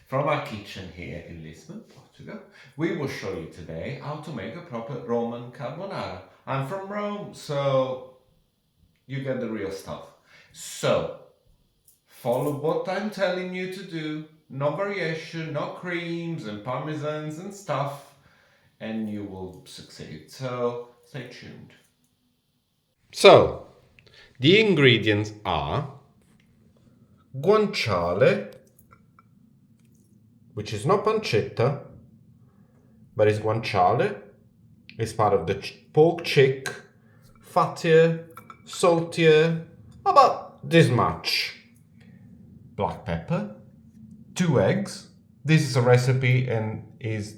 From our kitchen here in Lisbon, Portugal, we will show you today how to make a proper Roman carbonara. I'm from Rome, so you get the real stuff. So, follow what I'm telling you to do. No variation, no creams and parmesans and stuff, and you will succeed. So, stay tuned. So, the ingredients are guanciale, which is not pancetta, but is guanciale. It's part of the pork chick, fattier, saltier, about this much. Black pepper, 2 eggs. This is a recipe and is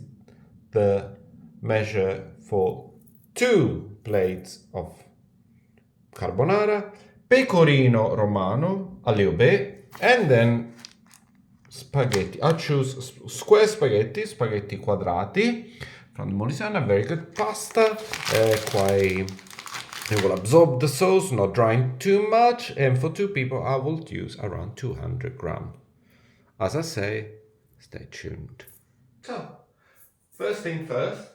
the measure for 2 plates of carbonara, pecorino romano, a little bit, and then spaghetti. I choose square spaghetti quadrati from the Molisana, very good pasta. It will absorb the sauce, not drying too much, and for 2 people I will use around 200 grams. As I say, stay tuned. So, first thing first,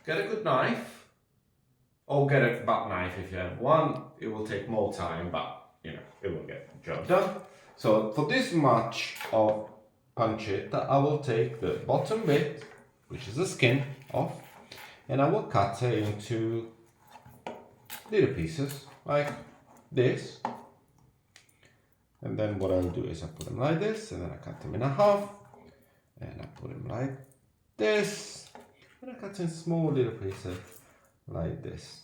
get a good knife, or get a butt knife if you have one. It will take more time, but it will get the job done. So for this much of pancetta, I will take the bottom bit, which is the skin off, and I will cut it into little pieces like this. And then what I'll do is I put them like this, and then I cut them in half, and I put them like this, and I cut in small little pieces like this.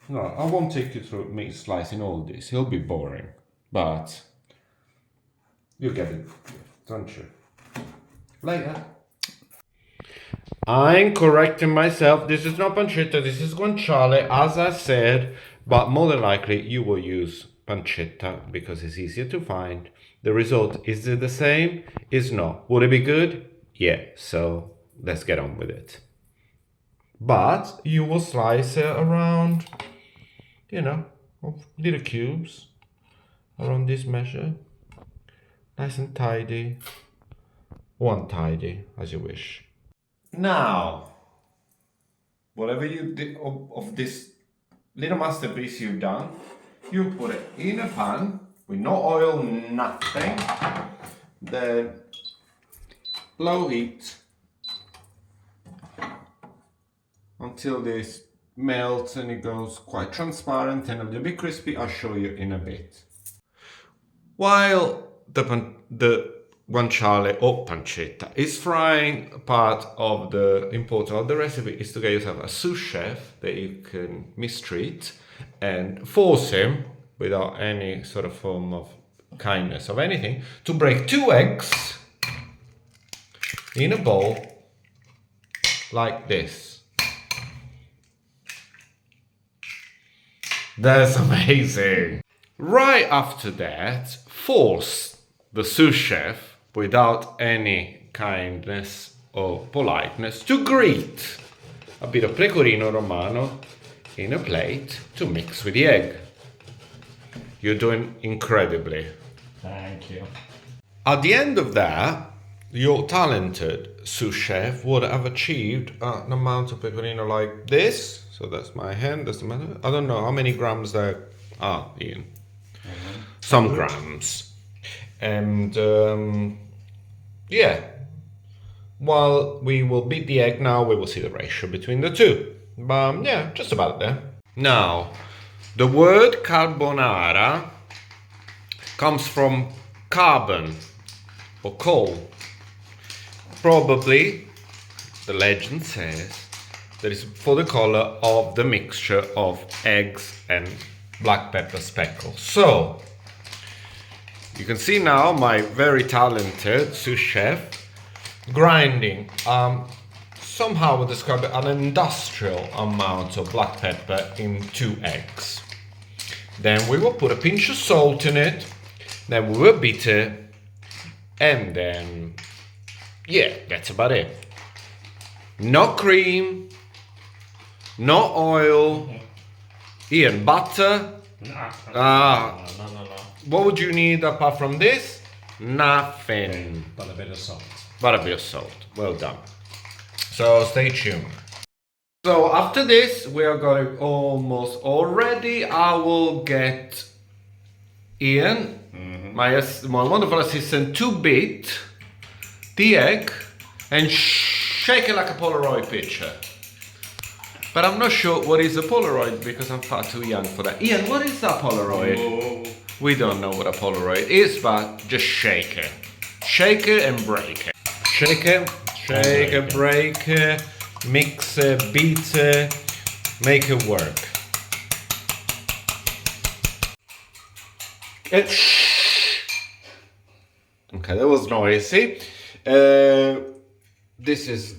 No, I won't take you through me slicing all this. It'll be boring, but you get it, don't you? Later. I'm correcting myself. This is not pancetta, this is guanciale, as I said, but more than likely you will use pancetta because it's easier to find. The result, is it the same? Is no. Would it be good? Yeah, so let's get on with it. But you will slice it around, of little cubes around this measure. Nice and tidy, or untidy, as you wish. Now, whatever you did of this little masterpiece you've done, you put it in a pan with no oil, nothing. Then low heat until this melts and it goes quite transparent and a little bit crispy. I'll show you in a bit. While the guanciale or pancetta is frying, part of the importance of the recipe is to get yourself a sous chef that you can mistreat and force him, without any sort of form of kindness of anything, to break 2 eggs in a bowl like this. That's amazing. Right after that, force the sous chef, without any kindness or politeness, to grate a bit of pecorino romano in a plate to mix with the egg. You're doing incredibly. Thank you. At the end of that, your talented sous chef would have achieved an amount of pecorino like this. So that's my hand, that's the matter. I don't know how many grams there are, Ian. Some grams. And while we will beat the egg now, we will see the ratio between the two. But just about there. Now, the word carbonara comes from carbon or coal. Probably, the legend says, that is for the color of the mixture of eggs and black pepper speckles. So, you can see now my very talented sous chef grinding, somehow I would describe it, an industrial amount of black pepper in 2 eggs. Then we will put a pinch of salt in it, then we will beat it, and then, that's about it. No cream, no oil, Ian, butter. No. What would you need apart from this? Nothing. But a bit of salt. But a bit of salt. Well done. So stay tuned. So after this, we are going almost all ready. I will get Ian, my wonderful assistant, to beat the egg and shake it like a Polaroid picture. But I'm not sure what is a Polaroid because I'm far too young for that. Ian, what is a Polaroid? Oh. We don't know what a Polaroid is, but just shake it. Shake it and break it. Shake it, break it, mix it, beat it, make it work. Okay, that was noisy. This is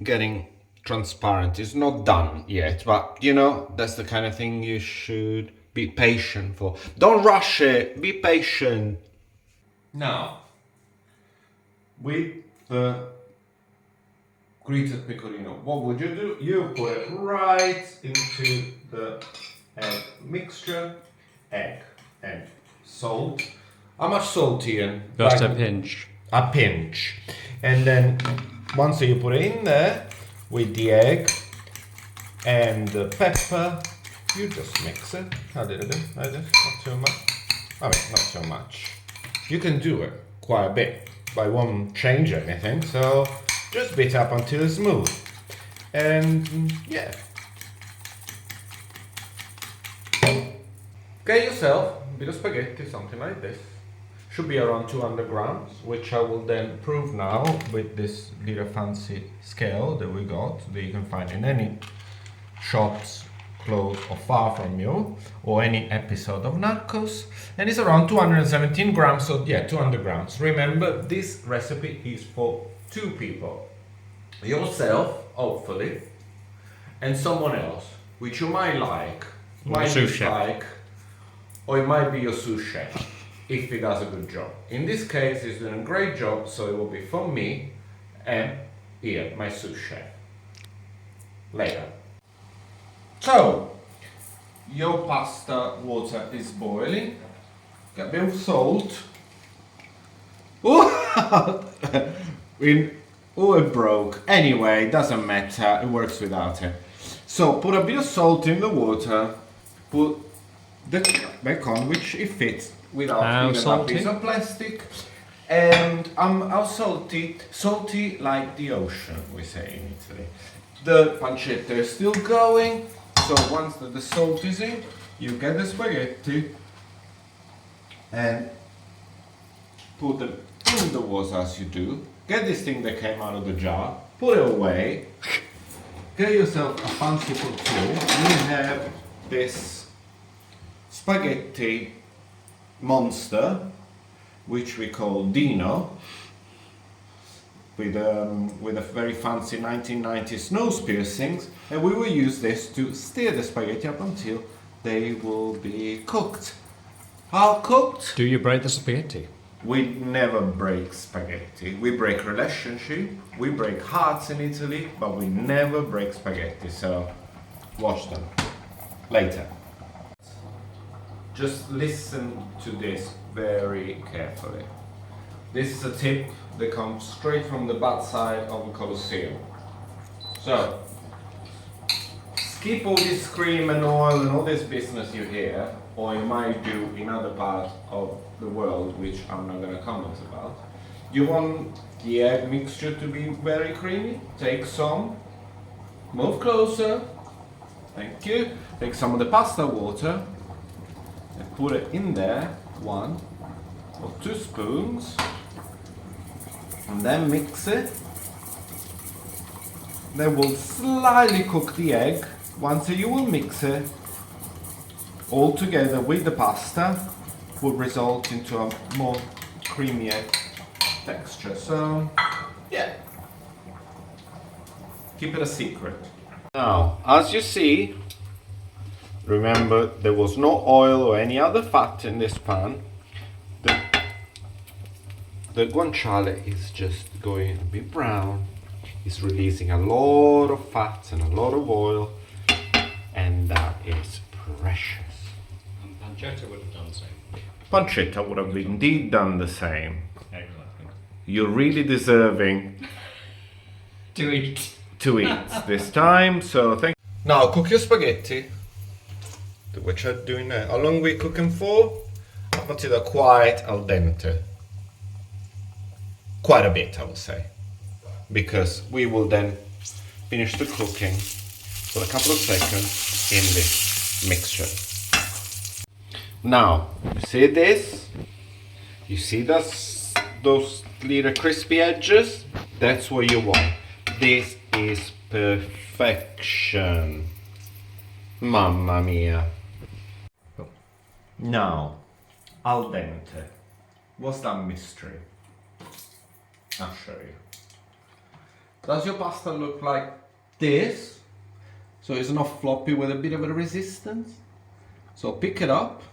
getting transparent. It's not done yet, but you know, that's the kind of thing you should be patient for. Don't rush it, be patient. Now, with the grated pecorino, what would you do? You put it right into the egg mixture, egg and salt. How much salt, Ian? Just a pinch. A pinch. And then once you put it in there with the egg and the pepper, you just mix it a little bit like this, not too much. I mean, not so much. You can do it quite a bit, but it won't change anything, so just beat up until it's smooth. And yeah. Get yourself a bit of spaghetti, something like this. Should be around 200 grams, which I will then prove now with this little fancy scale that we got, that you can find in any shops close or far from you, or any episode of Narcos. And it's around 217 grams, so yeah, 200 grams. Remember, this recipe is for 2 people. Yourself, hopefully, and someone else, which you might like, might dislike, or it might be your sous chef, if he does a good job. In this case, he's doing a great job, so it will be for me and Ian, my sous chef. Later. So, your pasta water is boiling. Get a bit of salt. Oh, it broke. Anyway, it doesn't matter. It works without it. So, put a bit of salt in the water. Put the back on, which it fits without even a piece of plastic. And how salty? Salty like the ocean, we say in Italy. The pancetta is still going. So once the salt is in, you get the spaghetti and put them in the water as you do. Get this thing that came out of the jar, put it away. Get yourself a fancy tool. You have this spaghetti monster, which we call Dino, with a very fancy 1990s nose piercings, and we will use this to stir the spaghetti up until they will be cooked. How cooked? Do you break the spaghetti? We never break spaghetti. We break relationship, we break hearts in Italy, but we never break spaghetti, so watch them later. Just listen to this very carefully. This is a tip that comes straight from the bad side of the Colosseum. So, skip all this cream and oil and all this business you hear, or you might do in other parts of the world, which I'm not going to comment about. You want the egg mixture to be very creamy? Take some, move closer, thank you. Take some of the pasta water and put it in there, 1 or 2 spoons. And then mix it. Then we'll slightly cook the egg. Once you will mix it all together with the pasta, will result into a more creamy texture. So, yeah, keep it a secret. Now, as you see, remember there was no oil or any other fat in this pan. The guanciale is just going a bit brown. It's releasing a lot of fat and a lot of oil, and that is precious. And pancetta would have done so. Pancetta would have indeed done the same. Exactly. You're really deserving To eat. to eat this time, so thank you. Now cook your spaghetti, which I'm doing now. How long we cooking for? I consider quite al dente. Quite a bit, I will say, because we will then finish the cooking for a couple of seconds in this mixture. Now, you see this? You see those little crispy edges? That's what you want. This is perfection. Mamma mia. Now, al dente. What's that mystery? I'll show you. Does your pasta look like this? So it's not floppy with a bit of a resistance? So pick it up.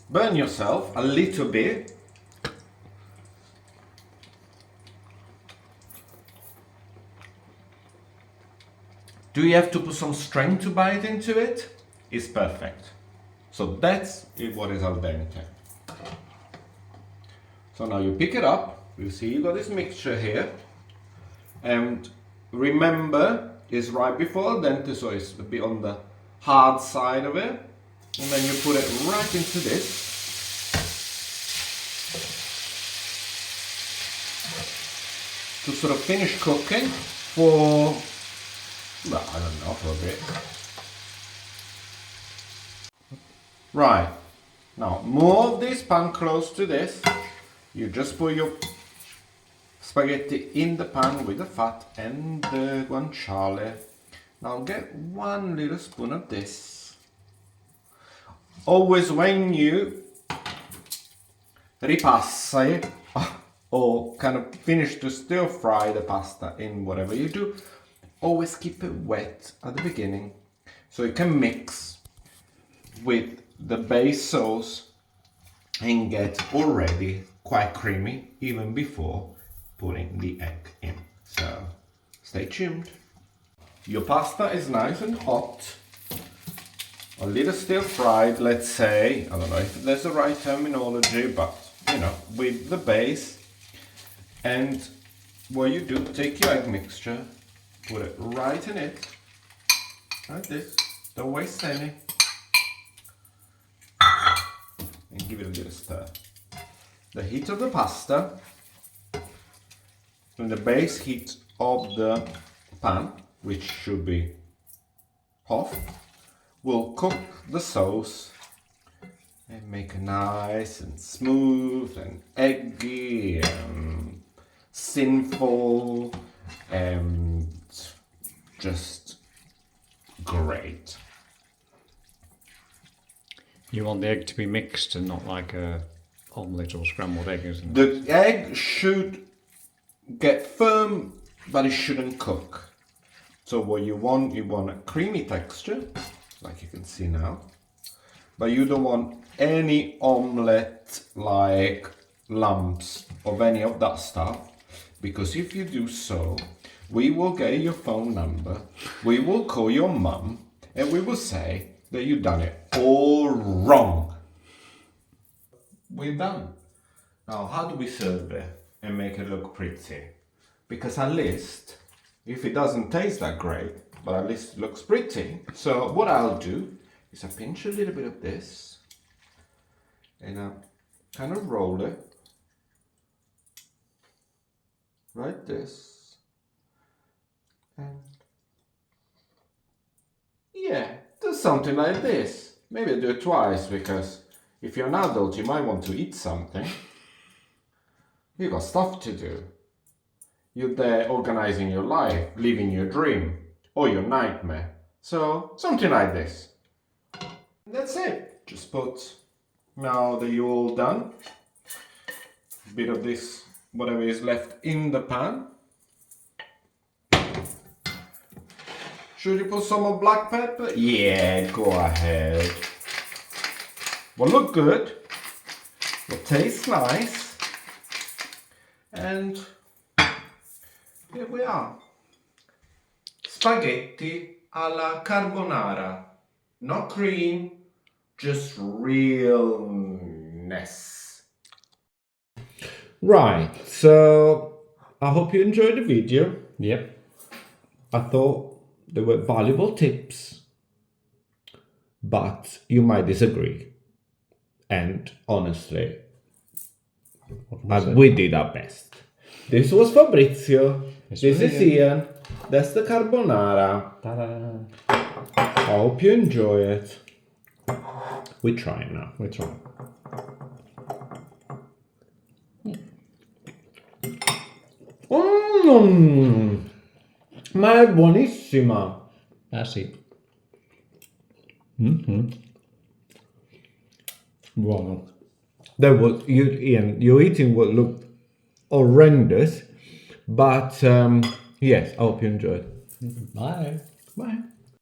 Burn yourself a little bit. Do you have to put some strength to bite into it? It's perfect. So that's what is al dente. So now you pick it up. You see you got this mixture here. And remember, it's right before al dente, so it's a bit on the hard side of it. And then you put it right into this. To sort of finish cooking for, well, I don't know, for a bit. Right, now move this pan close to this. You just put your spaghetti in the pan with the fat and the guanciale. Now get 1 little spoon of this. Always when you ripassa it, or kind of finish to stir fry the pasta in whatever you do, always keep it wet at the beginning so it can mix with the base sauce and get already quite creamy even before putting the egg in. So stay tuned. Your pasta is nice and hot, a little still fried, let's say. I don't know if there's the right terminology, but you know, with the base. And what you do, take your egg mixture, put it right in it, like this, don't waste any, and give it a little stir. The heat of the pasta and the base heat of the pan, which should be off, will cook the sauce and make it nice and smooth and eggy and sinful and just great. You want the egg to be mixed and not like a omelette or scrambled egg, isn't it? The egg should get firm, but it shouldn't cook. So what you want a creamy texture, like you can see now, but you don't want any omelette like lumps of any of that stuff, because if you do so, we will get your phone number, we will call your mum, and we will say that you've done it all wrong. We're done. Now, how do we serve it and make it look pretty? Because at least, if it doesn't taste that great, but at least it looks pretty. So what I'll do is I pinch a little bit of this and I kind of roll it like this. And yeah, do something like this. Maybe do it twice, because if you're an adult, you might want to eat something. You got stuff to do. You're there organizing your life, living your dream, or your nightmare. So, something like this. That's it. Just put, now that you're all done, a bit of this, whatever is left in the pan. Should you put some of black pepper? Yeah, go ahead. Will look good, will taste nice, and here we are. Spaghetti alla carbonara. not cream, just realness. Right, so I hope you enjoyed the video. Yep. I thought there were valuable tips, but you might disagree. And honestly, we did our best. This was Fabrizio. This is Ian. That's the carbonara. Ta-da. I hope you enjoy it. We try now. We try. Ma è buonissima. Ah sì. Buono. That was Ian. Your eating would look horrendous, but yes, I hope you enjoyed. Bye. Bye.